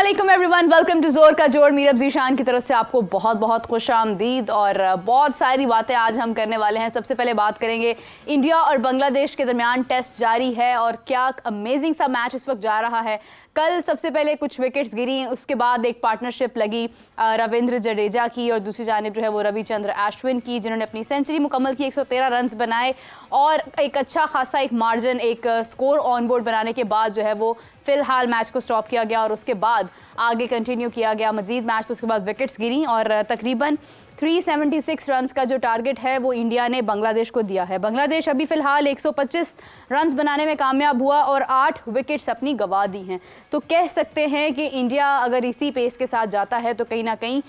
अस्सलामुअलैकुम everyone, welcome to जोर का जोर। मीरब जीशान की तरफ से आपको बहुत बहुत खुशामदीद और बहुत सारी बातें आज हम करने वाले हैं। सबसे पहले बात करेंगे इंडिया और बांग्लादेश के दरमियान टेस्ट जारी है और क्या अमेजिंग सा मैच इस वक्त जा रहा है। कल सबसे पहले कुछ विकेट्स गिरी, उसके बाद एक पार्टनरशिप लगी रविंद्र जडेजा की और दूसरी जानिब जो है वो रविचंद्र अश्विन की, जिन्होंने अपनी सेंचुरी मुकम्मल की, 113 रन बनाए और एक अच्छा खासा एक मार्जिन, एक स्कोर ऑन बोर्ड बनाने के बाद जो है वो फिलहाल मैच को स्टॉप किया गया और उसके बाद आगे कंटिन्यू किया गया मजीद मैच। तो उसके बाद विकेट्स गिरी और तकरीबन 376 रन्स का जो टारगेट है वो इंडिया ने बांग्लादेश को दिया है। बांग्लादेश अभी फिलहाल 125 रन्स बनाने में कामयाब हुआ और 8 विकेट्स अपनी गंवा दी हैं। तो कह सकते हैं कि इंडिया अगर इसी पेस के साथ जाता है तो कहीं ना कहीं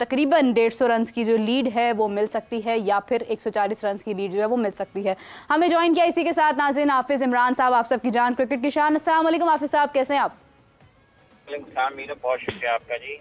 तकरीबन 150 रन्स की जो लीड है वो मिल सकती है या फिर 140 रन्स की लीड जो है वो मिल सकती है। हमें ज्वाइन किया इसी के साथ नाज़रीन हाफिज़ इमरान साहब, आप सबकी जान क्रिकेट की शान। अस्सलाम वालेकुम हाफिज़ साहब, कैसे हैं आप? बहुत शुक्रिया आपका जी।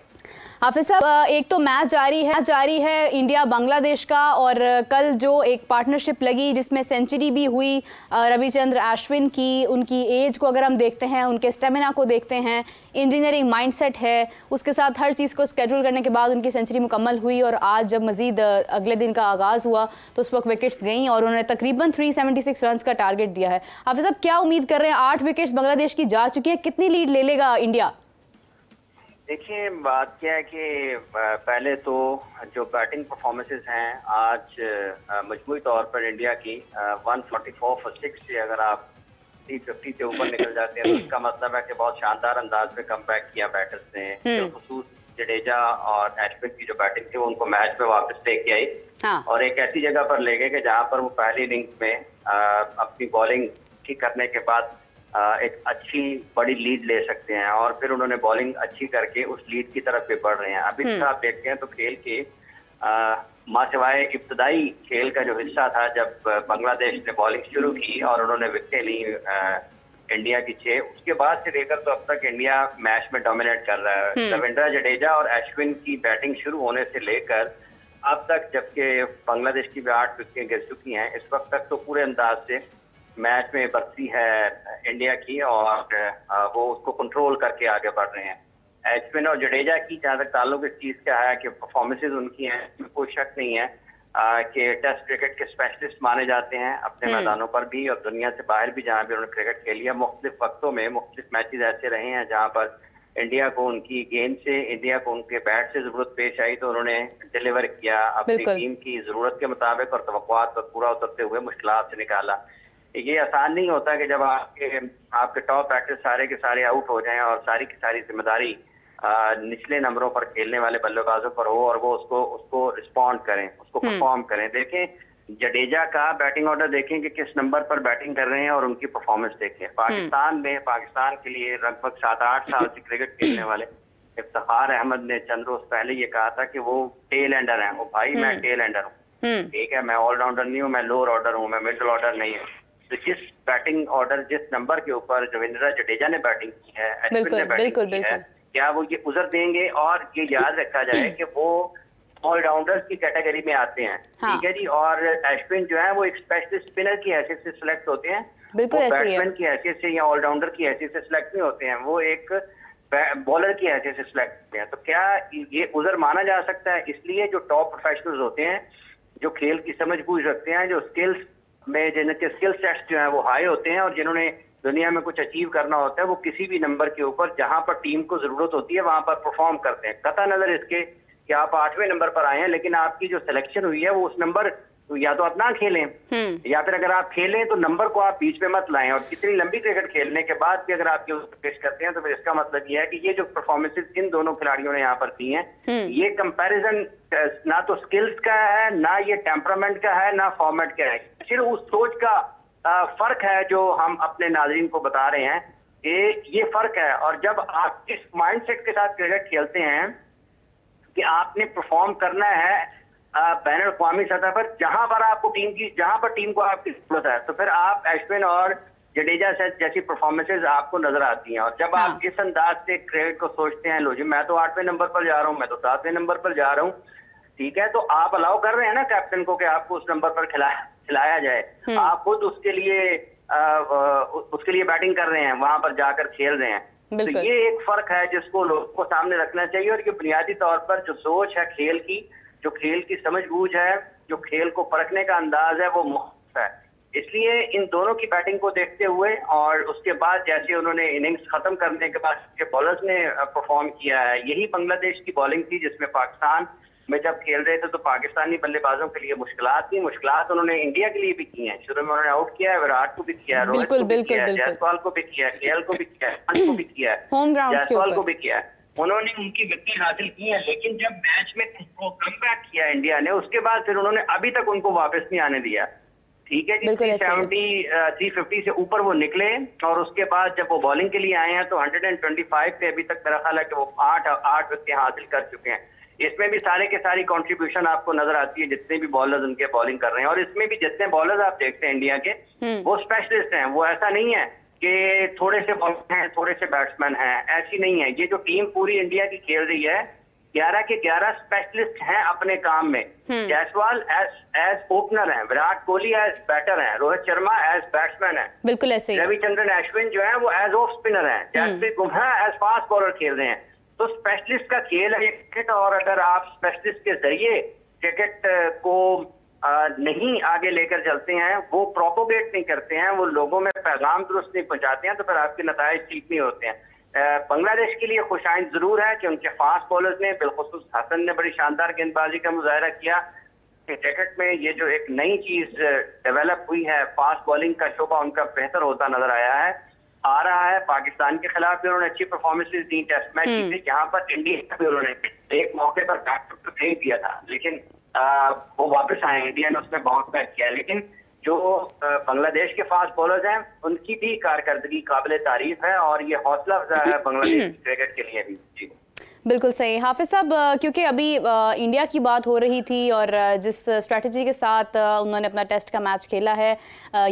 हाफिज साहब, एक तो मैच जारी है इंडिया बांग्लादेश का और कल जो एक पार्टनरशिप लगी जिसमें सेंचुरी भी हुई रविचंद्र अश्विन की, उनकी एज को अगर हम देखते हैं, उनके स्टेमिना को देखते हैं, इंजीनियरिंग माइंडसेट है, उसके साथ हर चीज़ को स्केड्यूल करने के बाद उनकी सेंचुरी मुकम्मल हुई और आज जब मजीद अगले दिन का आगाज़ हुआ तो उस वक्त विकेट्स गई और उन्होंने तकरीबन 376 रन का टारगेट दिया है। हाफिज साहब, क्या उम्मीद कर रहे हैं? 8 विकेट्स बांग्लादेश की जा चुकी है, कितनी लीड ले लेगा इंडिया? देखिए, बात क्या है कि पहले तो जो बैटिंग परफॉर्मेंसेस हैं आज मजमूई तौर पर इंडिया की 144 फॉर 6 से अगर आप 350 से ऊपर निकल जाते हैं तो इसका मतलब है कि बहुत शानदार अंदाज में कमबैक किया बैटर्स ने। खुसूस जडेजा और अश्विन की जो बैटिंग थी वो उनको मैच में वापस लेके आई। हाँ। और एक ऐसी जगह पर ले गए कि जहां पर वो पहली इनिंग्स में अपनी बॉलिंग ठीक करने के बाद एक अच्छी बड़ी लीड ले सकते हैं और फिर उन्होंने बॉलिंग अच्छी करके उस लीड की तरफ भी बढ़ रहे हैं। अभी तक आप देखते हैं तो खेल के मासिवाए इब्तदाई खेल का जो हिस्सा था जब बांग्लादेश ने बॉलिंग शुरू की और उन्होंने विकेटें ली इंडिया की 6, उसके बाद से लेकर तो अब तक इंडिया मैच में डोमिनेट कर रहा है। रविंद्र जडेजा और अश्विन की बैटिंग शुरू होने से लेकर अब तक, जबकि बांग्लादेश की भी 8 विकेटें गिर चुकी हैं, इस वक्त तक तो पूरे अंदाज से मैच में बरसी है इंडिया की और वो उसको कंट्रोल करके आगे बढ़ रहे हैं। अश्विन और जडेजा की जहाँ तक ताल्लुक इस चीज़ का है कि परफॉर्मेंसेज उनकी हैं, कोई शक नहीं है कि टेस्ट क्रिकेट के स्पेशलिस्ट माने जाते हैं अपने मैदानों पर भी और दुनिया से बाहर भी जहाँ भी उन्होंने क्रिकेट खेली है। मुख्तलिफ वक्तों में मुख्तलिफ मैचेज ऐसे रहे हैं जहाँ पर इंडिया को उनकी गेंद से, इंडिया को उनके बैट से जरूरत पेश आई तो उन्होंने डिलीवर किया अपनी टीम की जरूरत के मुताबिक और तवक्कुआत पर पूरा उतरते हुए मुश्किलात से निकाला। ये आसान नहीं होता कि जब आपके टॉप बैटर्स सारे के सारे आउट हो जाएं और सारी की सारी जिम्मेदारी निचले नंबरों पर खेलने वाले बल्लेबाजों पर हो और वो उसको रिस्पॉन्ड करें, उसको परफॉर्म करें। देखें जडेजा का बैटिंग ऑर्डर देखें कि किस नंबर पर बैटिंग कर रहे हैं और उनकी परफॉर्मेंस देखें। पाकिस्तान के लिए लगभग 7-8 साल से क्रिकेट खेलने वाले इफ्तिखार अहमद ने चंद रोज पहले ये कहा था कि वो टेल एंडर है। वो भाई मैं टेल एंडर हूँ, ठीक है, मैं ऑलराउंडर नहीं हूँ, मैं लोअर ऑर्डर हूँ, मैं मिडिल ऑर्डर नहीं हूँ। तो जिस बैटिंग ऑर्डर, जिस नंबर के ऊपर रविंद्र जडेजा ने बैटिंग की है, अश्विन ने बैटिंग की है, क्या वो ये उजर देंगे? और ये याद रखा जाए कि वो ऑलराउंडर्स की कैटेगरी में आते हैं, ठीक है जी। और अश्विन जो है वो एक स्पेशलिस्ट स्पिनर की हैसियत से सिलेक्ट होते हैं, वो बैट्समैन की हैसियत से या ऑलराउंडर की हैसियत से सिलेक्ट नहीं होते हैं, वो एक बॉलर की हैसियत से सिलेक्ट होते हैं। तो क्या ये उजर माना जा सकता है? इसलिए जो टॉप प्रोफेशनल्स होते हैं, जो खेल की समझ बूझ रखते हैं, जो स्किल्स में जिनके स्किल सेट्स जो हैं वो हाई होते हैं और जिन्होंने दुनिया में कुछ अचीव करना होता है, वो किसी भी नंबर के ऊपर जहां पर टीम को जरूरत होती है वहां पर परफॉर्म करते हैं। कता नजर इसके कि आप 8वें नंबर पर आए हैं लेकिन आपकी जो सिलेक्शन हुई है वो उस नंबर, या तो आप ना खेलें या फिर अगर आप खेलें तो नंबर को आप बीच में मत लाएं। और कितनी लंबी क्रिकेट खेलने के बाद भी अगर आप ये पेश करते हैं तो फिर इसका मतलब ये है कि ये जो परफॉर्मेंसेज इन दोनों खिलाड़ियों ने यहाँ पर दी हैं, ये कंपैरिजन ना तो स्किल्स का है, ना ये टेम्परामेंट का है, ना फॉर्मेट का है, सिर्फ उस सोच का फर्क है जो हम अपने नाज़रीन को बता रहे हैं कि ये फर्क है। और जब आप इस माइंडसेट के साथ क्रिकेट खेलते हैं कि आपने परफॉर्म करना है बैन अवी सतह पर, जहां पर टीम को आपकी जरूरत है, तो फिर आप अश्विन और जडेजा से जैसी परफॉर्मेंसेज आपको नजर आती हैं। और जब आप इस अंदाज से क्रिकेट को सोचते हैं, लो जी मैं तो 8वें नंबर पर जा रहा हूँ, मैं तो 7वें नंबर पर जा रहा हूँ, ठीक है, तो आप अलाउ कर रहे हैं ना कैप्टन को कि आपको उस नंबर पर खिलाया जाए। आप खुद उसके लिए बैटिंग कर रहे हैं, वहां पर जाकर खेल रहे हैं। तो ये एक फर्क है जिसको लोगों को सामने रखना चाहिए। और ये बुनियादी तौर पर जो सोच है खेल की, जो खेल की समझबूझ है, जो खेल को परखने का अंदाज है, वो मुख्तलिफ है। इसलिए इन दोनों की बैटिंग को देखते हुए और उसके बाद जैसे उन्होंने इनिंग्स खत्म करने के बाद बॉलर्स ने परफॉर्म किया है, यही बांग्लादेश की बॉलिंग थी जिसमें पाकिस्तान में जब खेल रहे थे तो पाकिस्तानी बल्लेबाजों के लिए मुश्किलात थी। मुश्किलात उन्होंने इंडिया के लिए भी की हैं। शुरू में उन्होंने आउट किया है, विराट को भी किया है, रोहित को भी किया है, जायसवाल को भी किया है, केएल को भी किया है, पंत को भी किया है, जायसवाल को भी किया है। उन्होंने उनकी विकेट हासिल की है। लेकिन जब मैच में कम बैक किया इंडिया ने, उसके बाद फिर उन्होंने अभी तक उनको वापस नहीं आने दिया। ठीक है जी, 350 से ऊपर वो निकले और उसके बाद जब वो बॉलिंग के लिए आए हैं तो 125 पे अभी तक मेरा ख्याल है कि वो 8 विकेट हासिल कर चुके हैं। इसमें भी सारे के सारी कंट्रीब्यूशन आपको नजर आती है, जितने भी बॉलर्स उनके बॉलिंग कर रहे हैं। और इसमें भी जितने बॉलर्स आप देखते हैं इंडिया के, वो स्पेशलिस्ट हैं। वो ऐसा नहीं है कि थोड़े से बॉलर हैं, थोड़े से बैट्समैन हैं, ऐसी नहीं है। ये जो टीम पूरी इंडिया की खेल रही है, 11 के 11 स्पेशलिस्ट हैं अपने काम में। जायसवाल एज ओपनर हैं, विराट कोहली एज बैटर हैं, रोहित शर्मा एज बैट्समैन है, बिल्कुल ऐसे ही रविचंद्रन अश्विन जो है वो एज ऑफ स्पिनर है, Jasprit Bumrah as fast bowler खेल रहे हैं। तो स्पेशलिस्ट का खेल है क्रिकेट। और अगर आप स्पेशलिस्ट के जरिए क्रिकेट को नहीं आगे लेकर चलते हैं, वो प्रोपोगेट नहीं करते हैं, वो लोगों में पैगाम दुरुस्त नहीं पहुंचाते हैं, तो फिर आपके नताइज ठीक नहीं होते हैं। बांग्लादेश के लिए खुशाइंद जरूर है कि उनके फास्ट बॉलर्स ने, बिलखुसूस हसन ने बड़ी शानदार गेंदबाजी का मुजाहरा किया। क्रिकेट में ये जो एक नई चीज डेवलप हुई है, फास्ट बॉलिंग का शोबा उनका बेहतर होता नजर आया है, आ रहा है। पाकिस्तान के खिलाफ भी उन्होंने अच्छी परफॉर्मेंसेस दी, टेस्ट मैच जीते, जहां पर इंडिया भी उन्होंने एक मौके पर बैक फेंक दिया था, लेकिन वो वापस आए, इंडिया ने उसमें बाउंस बैक किया। लेकिन जो बांग्लादेश के फास्ट बॉलर्स हैं, उनकी भी कारकर्दगी काबिल तारीफ है और ये हौसला अफजा है बांग्लादेश क्रिकेट के लिए भी। जी बिल्कुल सही हाफिज साहब, क्योंकि अभी इंडिया की बात हो रही थी और जिस स्ट्रैटेजी के साथ उन्होंने अपना टेस्ट का मैच खेला है,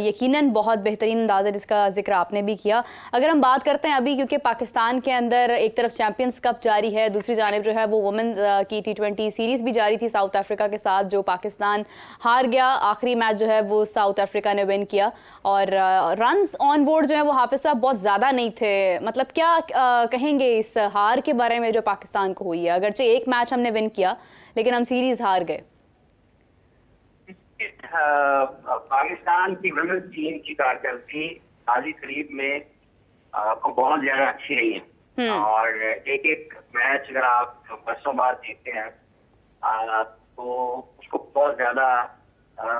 यकीनन बहुत बेहतरीन अंदाज़ है जिसका जिक्र आपने भी किया। अगर हम बात करते हैं अभी, क्योंकि पाकिस्तान के अंदर एक तरफ चैंपियंस कप जारी है, दूसरी जानिब जो है वो वुमेन्स की T20 सीरीज़ भी जारी थी साउथ अफ्रीका के साथ, जो पाकिस्तान हार गया। आखिरी मैच जो है वो साउथ अफ्रीका ने विन किया और रन्स ऑन बोर्ड जो है वो हाफिज साहब बहुत ज़्यादा नहीं थे। मतलब क्या कहेंगे इस हार के बारे में जो पाकिस्तान को हुई है? अगरचे एक मैच हमने विन किया लेकिन हम सीरीज हार गए। पाकिस्तान की वुमेन्स टीम की कारकर्दगी हाल करीब में बहुत ज्यादा अच्छी रही है और एक एक मैच अगर आप बरसों बाद देखते हैं तो उसको बहुत ज्यादा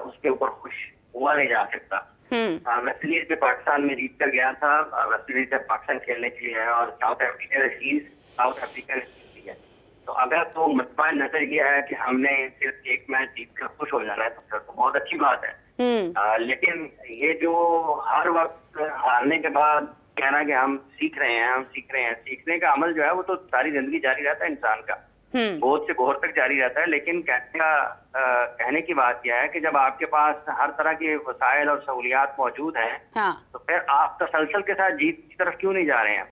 उसके ऊपर खुश हुआ नहीं जा सकता। वेस्ट इंडीज में पाकिस्तान में जीत कर गया था, वेस्ट इंडीज में पाकिस्तान खेलने के लिए है और साउथ अफ्रीका ने जीत है। तो अगर तो मुतमईन नजर यह है कि हमने सिर्फ एक मैच जीत कर खुश हो जाना है तो फिर तो बहुत अच्छी बात है। लेकिन ये जो हर वक्त हारने के बाद कहना कि हम सीख रहे हैं, सीखने का अमल जो है वो तो सारी जिंदगी जारी रहता है इंसान का, बहुत से घोर तक जारी रहता है। लेकिन कहने की बात यह है कि जब आपके पास हर तरह के वसाइल और सहूलियात मौजूद हैं, तो फिर आप तसलसल के साथ जीत की तरफ क्यों नहीं जा रहे हैं?